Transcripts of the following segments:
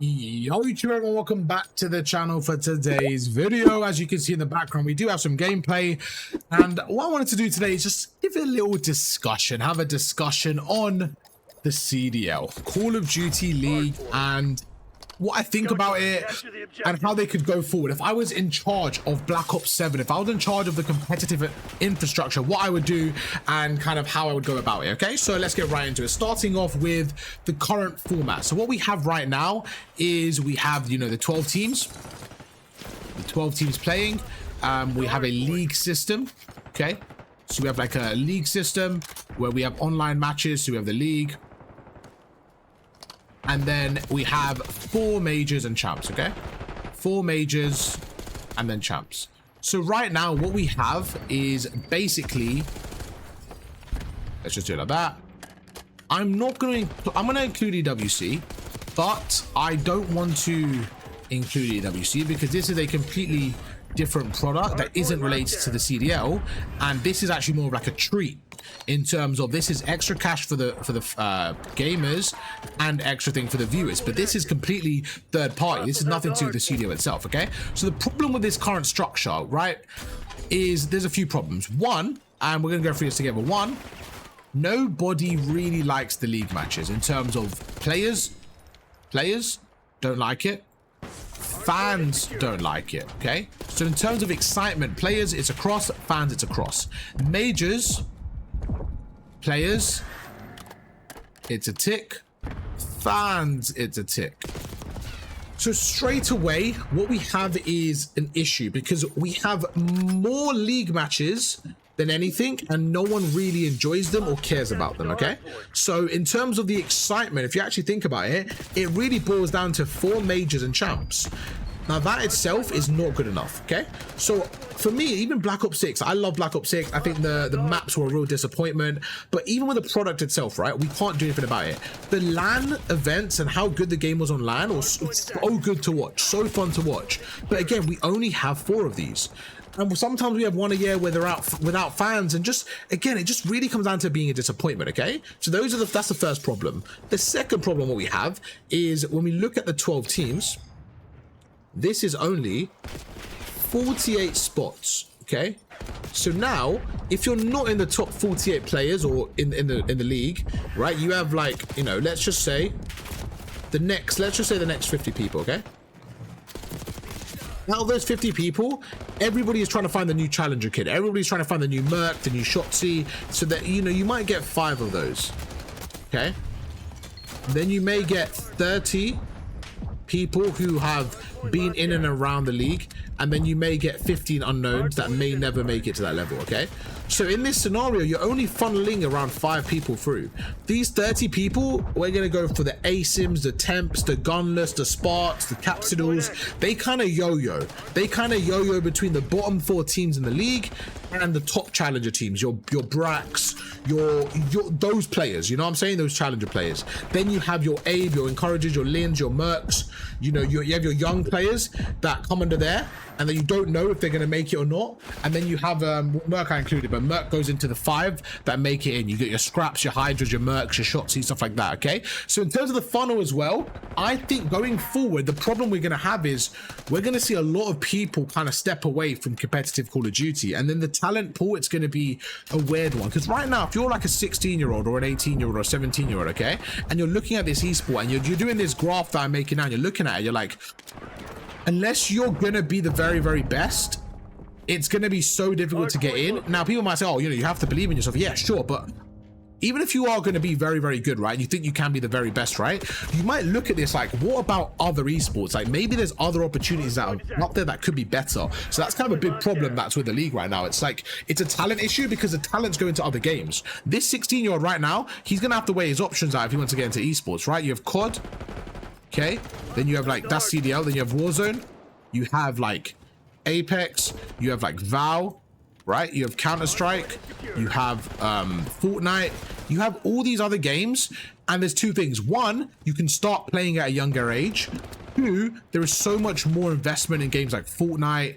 Yo YouTube everyone, welcome back to the channel for today's video. As you can see in the background, we do have some gameplay, and what I wanted to do today is just give it a little discussion, have a discussion on the CDL, Call of Duty League, and what I think about it and how they could go forward. If I was in charge of Black Ops 7, if I was in charge of the competitive infrastructure, what I would do and kind of how I would go about it. Okay, so let's get right into it, starting off with the current format. So what we have right now is we have, you know, the 12 teams playing. We have a league system. Okay, so we have like a league system where we have online matches. So we have the league, and then we have 4 majors and champs. Okay, 4 majors and then champs. So right now what we have is basically, let's just do it like that. I'm going to include EWC, but I don't want to include EWC because this is a completely different product that isn't related to the CDL, and this is actually more of like a treat in terms of this is extra cash for the gamers and extra thing for the viewers, but this is completely third party. This is nothing to do with the CDL itself. Okay, so the problem with this current structure, right, is there's a few problems. One, and we're gonna go through this together. One, nobody really likes the league matches in terms of players don't like it, fans don't like it. Okay, so in terms of excitement, players it's across, fans it's across. Majors, players it's a tick, fans it's a tick. So straight away what we have is an issue because we have more league matches than anything, and no one really enjoys them or cares about them. Okay, so in terms of the excitement, if you actually think about it, it really boils down to 4 majors and champs. Now that itself is not good enough. Okay, so for me, even Black Ops 6, I love Black Ops 6. I think the maps were a real disappointment, but even with the product itself, right, we can't do anything about it. The LAN events and how good the game was on LAN was so good to watch, so fun to watch, but again, we only have 4 of these. And sometimes we have one a year where they're out without fans, and just again it just really comes down to being a disappointment. Okay, so that's the first problem. The second problem what we have is when we look at the 12 teams, this is only 48 spots. Okay, so now if you're not in the top 48 players or in the league, right, you have, like, you know, let's just say the next 50 people. Okay, out of those 50 people, everybody is trying to find the new challenger kid. Everybody's trying to find the new Merc, the new Shotzi, so that, you know, you might get 5 of those. Okay, then you may get 30 people who have been in and around the league, and then you may get 15 unknowns that may never make it to that level. Okay, so in this scenario you're only funneling around 5 people through. These 30 people, we're going to go for the ASIMs, the temps, the gunless, the sparks, the capsules. They kind of yo-yo between the bottom 4 teams in the league and the top challenger teams, your Brax, your those players, you know what I'm saying, those challenger players. Then you have your Abe, your Encouragers, your Lins, your Mercs, you know, you have your young players that come under there and then you don't know if they're going to make it or not. And then you have Merc, I included, but Merc goes into the 5 that make it in. You get your Scraps, your Hydras, your Mercs, your Shotzi, stuff like that. Okay, so in terms of the funnel as well, I think going forward the problem we're going to have is we're going to see a lot of people kind of step away from competitive Call of Duty, and then the talent pool, it's going to be a weird one. Because right now if you're like a 16-year-old or an 18-year-old or a 17-year-old, okay, and you're looking at this esport and you're doing this graph that I'm making now, and you're looking at it, you're like, unless you're gonna be the very, very best, it's gonna be so difficult to get in. Now people might say, oh, you know, you have to believe in yourself. Yeah, sure, but even if you are going to be very, very good, right, you think you can be the very best, right, you might look at this like, what about other esports? Like, maybe there's other opportunities that are up there that could be better. So that's kind of a big problem that's with the league right now. It's like, it's a talent issue because the talent's going to other games. This 16-year-old right now, he's gonna have to weigh his options out if he wants to get into esports, right? You have COD, okay, then you have like that's CDL, then you have Warzone, you have like Apex, you have like Val, right, you have Counter-Strike, you have Fortnite, you have all these other games. And there's 2 things. 1, you can start playing at a younger age. 2, there is so much more investment in games like Fortnite,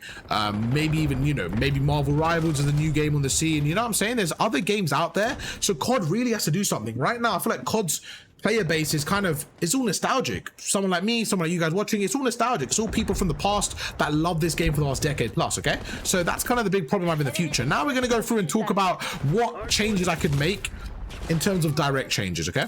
maybe even, you know, maybe Marvel Rivals is a new game on the scene, you know what I'm saying? There's other games out there, so COD really has to do something right now. I feel like COD's player base is kind of, it's all nostalgic. Someone like me, someone like you guys watching, it's all nostalgic. It's all people from the past that love this game for the last decade plus, okay? So that's kind of the big problem I have in the future. Now we're gonna go through and talk about what changes I could make in terms of direct changes, okay?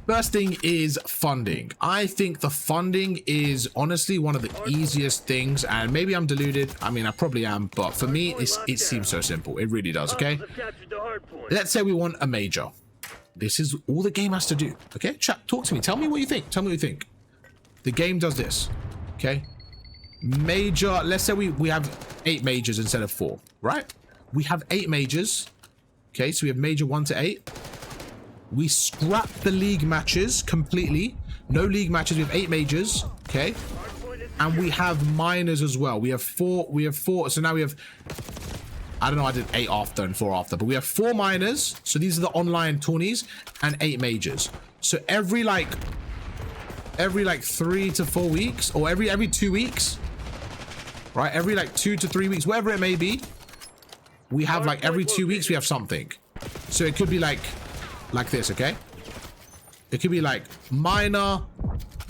First thing is funding. I think the funding is honestly one of the easiest things, and maybe I'm deluded. I mean, I probably am, but for me, it seems so simple. It really does, okay? Let's say we want a major. This is all the game has to do, okay? Chat, talk to me. Tell me what you think. Tell me what you think. The game does this, okay? Major, let's say we have 8 majors instead of 4, right? We have 8 majors, okay? So we have major 1 to 8. We scrap the league matches completely. No league matches. We have 8 majors, okay? And we have minors as well. We have 4. So now we have, I don't know, I did 8 after and 4 after, but we have 4 minors. So these are the online tourneys and 8 majors. So every like 3 to 4 weeks, or every 2 weeks, right? Every like 2 to 3 weeks, whatever it may be, we have like every 2 weeks we have something. So it could be like this, okay? It could be like minor,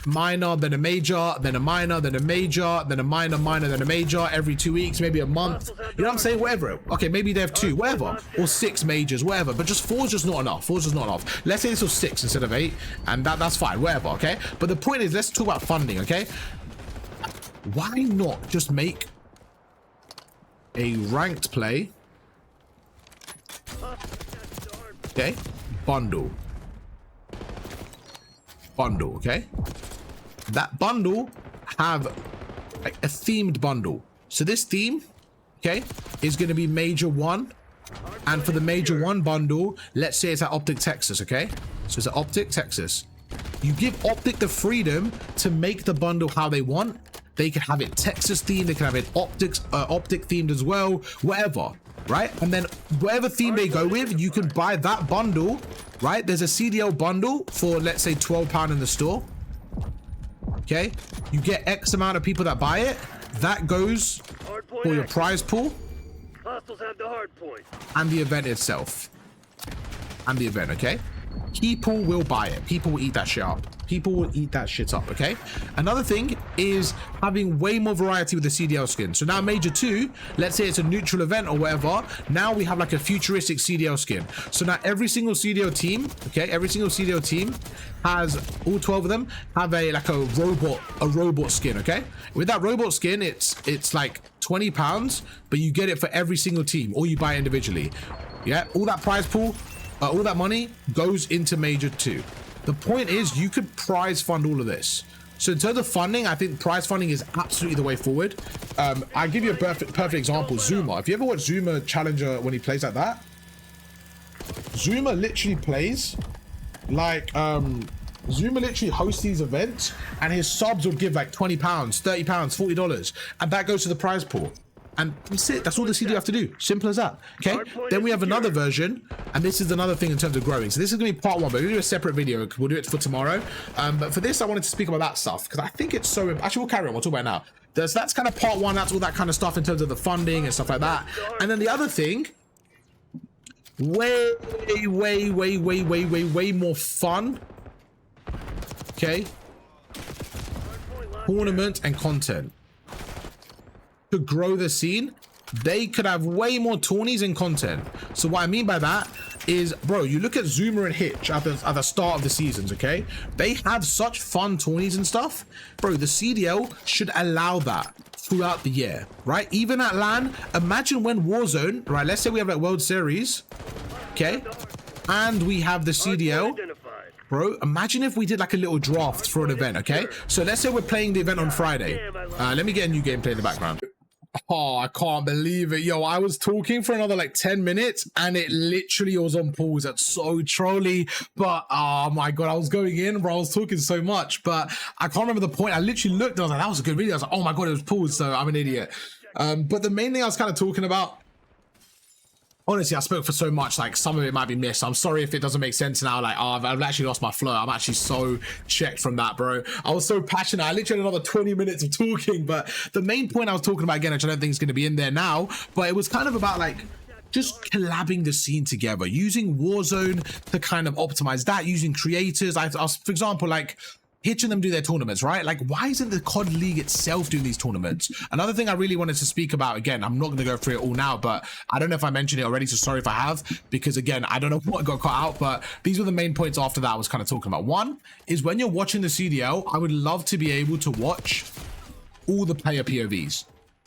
then a major, then a minor, then a major, then a minor, then a major every 2 weeks, maybe a month. You know what I'm saying? Whatever. Okay, maybe they have 2, whatever. Or 6 majors, whatever. But just 4 is just not enough. 4 is just not enough. Let's say this was 6 instead of 8, and that's fine, whatever, okay? But the point is, let's talk about funding, okay? Why not just make a ranked play, okay? Bundle, okay? That bundle have like a themed bundle. So this theme, okay, is going to be major 1, and for the major 1 bundle, let's say it's at Optic Texas, okay? So it's at Optic Texas. You give Optic the freedom to make the bundle how they want. They can have it Texas themed, they can have it Optic themed as well, whatever, right? And then whatever theme they go with, you can buy that bundle, right? There's a CDL bundle for, let's say, £12 in the store, okay? You get X amount of people that buy it. That goes for your prize pool and the event itself. And the event, okay? People will buy it. People will eat that shit up. People will eat that shit up, okay? Another thing is having way more variety with the CDL skin. So now major 2, let's say it's a neutral event or whatever, now we have like a futuristic CDL skin. So now every single CDL team, okay, every single CDL team has, all 12 of them have a robot skin, okay? With that robot skin, it's like £20, but you get it for every single team, or you buy it individually. Yeah, all that prize pool, all that money goes into major 2. The point is, you could prize fund all of this. So in terms of funding, I think prize funding is absolutely the way forward. I give you a perfect example, Zuma. If you ever watch Zuma Challenger when he plays like that, Zuma literally plays like Zuma literally hosts these events, and his subs would give like £20, £30, $40, and that goes to the prize pool. And that's it. That's all the CD have to do. Simple as that. Okay. Then we have another version, and this is another thing in terms of growing. So this is going to be part 1, but we'll do a separate video. We'll do it for tomorrow. But for this, I wanted to speak about that stuff because I think it's so. Actually, we'll carry on. We'll talk about it now. That's kind of part 1. That's all that kind of stuff in terms of the funding and stuff like that. And then the other thing, way more fun. Okay. Tournament and content. To grow the scene, they could have way more tourneys and content. So what I mean by that is, bro, you look at Zuma and Hitch at the start of the seasons, okay? They have such fun tourneys and stuff. Bro, the CDL should allow that throughout the year, right? Even at LAN, imagine when Warzone, right? Let's say we have like World Series, okay? And we have the CDL. Bro, imagine if we did like a little draft for an event, okay? So let's say we're playing the event on Friday. Let me get a new gameplay in the background. Oh, I can't believe it. Yo, I was talking for another like 10 minutes and it literally was on pause. That's so trolly. But oh my God, I was going in, bro. I was talking so much, but I can't remember the point. I literally looked and I was like, that was a good video. I was like, oh my God, it was paused. So I'm an idiot. But the main thing I was kind of talking about, honestly, I spoke for so much, like some of it might be missed. I'm sorry if it doesn't make sense now. Like, oh, I've actually lost my flow. I'm actually so checked from that, bro. I was so passionate. I literally had another 20 minutes of talking, but the main point I was talking about, again, which I don't think is going to be in there now, but it was kind of about like just collabing the scene together, using Warzone to kind of optimize that, using creators. For example, like hitching them do their tournaments, right? Like, why isn't the COD League itself doing these tournaments? Another thing I really wanted to speak about, again, I'm not going to go through it all now, but I don't know if I mentioned it already, so sorry if I have, because again, I don't know what got cut out, but these were the main points after that I was kind of talking about. One is when you're watching the CDL, I would love to be able to watch all the player POVs.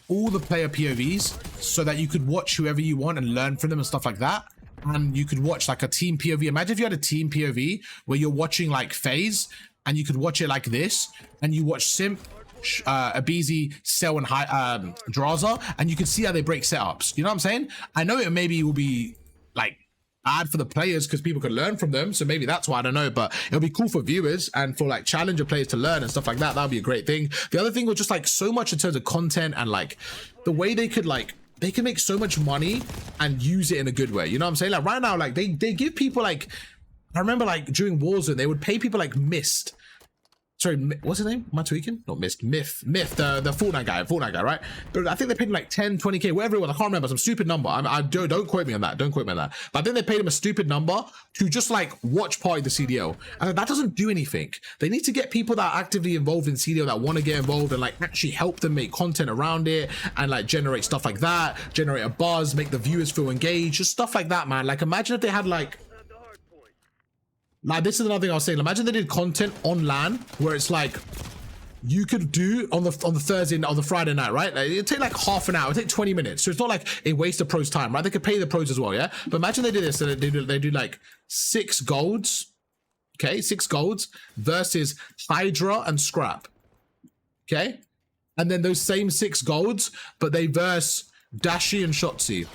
All the player POVs, so that you could watch whoever you want and learn from them and stuff like that. And you could watch like a team POV. Imagine if you had a team POV where you're watching like FaZe, and you could watch it like this, and you watch Simp, Abizi, Cell, and Draza, and you can see how they break setups. You know what I'm saying? I know it maybe will be like bad for the players because people could learn from them, so maybe that's why, I don't know, but it'll be cool for viewers and for like challenger players to learn and stuff like that. That would be a great thing. The other thing was just like so much in terms of content and like the way they could like, they can make so much money and use it in a good way. You know what I'm saying? Like right now, like they give people like, I remember like during Warzone, they would pay people like Mist. Sorry, what's his name? Am I tweaking? Not Mist. Myth, the Fortnite guy, right? But I think they paid him like 10, 20K, whatever it was. I can't remember, some stupid number. I don't quote me on that. Don't quote me on that. But I think they paid him a stupid number to just like watch part of the CDL. And that doesn't do anything. They need to get people that are actively involved in CDL, that want to get involved and like actually help them make content around it and like generate stuff like that, generate a buzz, make the viewers feel engaged, just stuff like that, man. Like imagine if they had like this is another thing I was saying. Imagine they did content on LAN where it's like you could do on the Thursday or the Friday night, right? Like, it'd take like half an hour, it'd take 20 minutes. So it's not like a waste of pros time, right? They could pay the pros as well, yeah? But imagine they do this, and they do like 6 golds, okay? 6 golds versus Hydra and Scrap, okay? And then those same 6 golds, but they verse Dashi and Shotzi.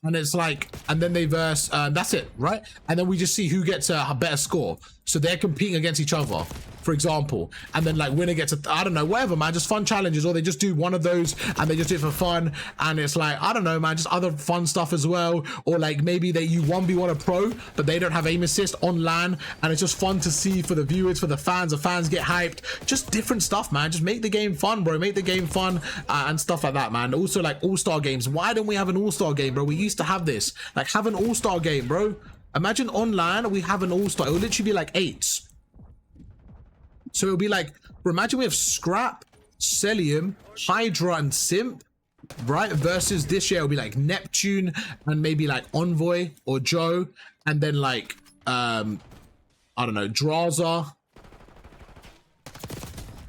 And it's like, and then they verse, that's it, right? And then we just see who gets a better score. So they're competing against each other, for example. And then like winner gets a, I don't know, whatever, man, just fun challenges. Or they just do one of those and they just do it for fun. And it's like, I don't know, man, just other fun stuff as well. Or like maybe you 1v1 a pro, but they don't have aim assist on LAN. And it's just fun to see for the viewers, for the fans get hyped. Just different stuff, man. Just make the game fun, bro. Make the game fun and stuff like that, man. Also like all-star games. Why don't we have an all-star game, bro? We used to have this. Like have an all-star game, bro. Imagine on LAN we have an all-star. It would literally be like 8s. So it'll be like, imagine we have Scrap, Celium, Hydra, and Simp, right? Versus this year it'll be like Neptune and maybe like Envoy or Joe, and then like I don't know, Draza.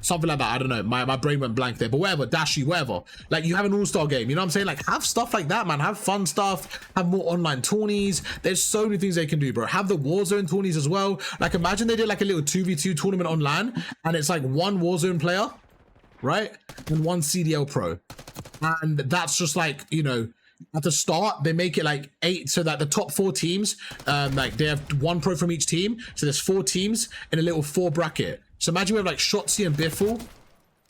Something like that. I don't know. My brain went blank there, but whatever, Dashi, whatever. Like you have an all-star game, you know what I'm saying? Like have stuff like that, man. Have fun stuff, have more online tourneys. There's so many things they can do, bro. Have the Warzone tourneys as well. Like imagine they did like a little 2v2 tournament on LAN and it's like 1 Warzone player, right? And 1 CDL pro. And that's just like, you know, at the start they make it like 8 so that the top 4 teams, like they have 1 pro from each team. So there's 4 teams in a little 4 bracket. So imagine we have like Shotzi and Biffle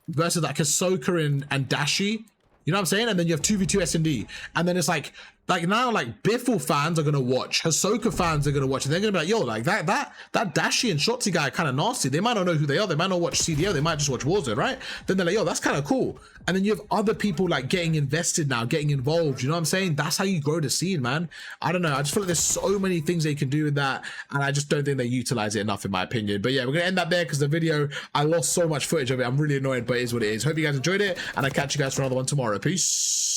versus like Ahsoka and Dashi. You know what I'm saying? And then you have 2v2 S&D. And then it's like now like Biffle fans are gonna watch, Ahsoka fans are gonna watch, and they're gonna be like, yo, like that Dashi and Shotzi guy kind of nasty. They might not know who they are, they might not watch CDL, they might just watch Warzone, right? Then they're like, yo, that's kind of cool. And then you have other people like getting invested now, getting involved. You know what I'm saying? That's how you grow the scene, man. I don't know. I just feel like there's so many things they can do with that, and I just don't think they utilize it enough, in my opinion. But yeah, we're gonna end that there because the video, I lost so much footage of it. I'm really annoyed, but it is what it is. Hope you guys enjoyed it, and I'll catch you guys for another one tomorrow. Peace.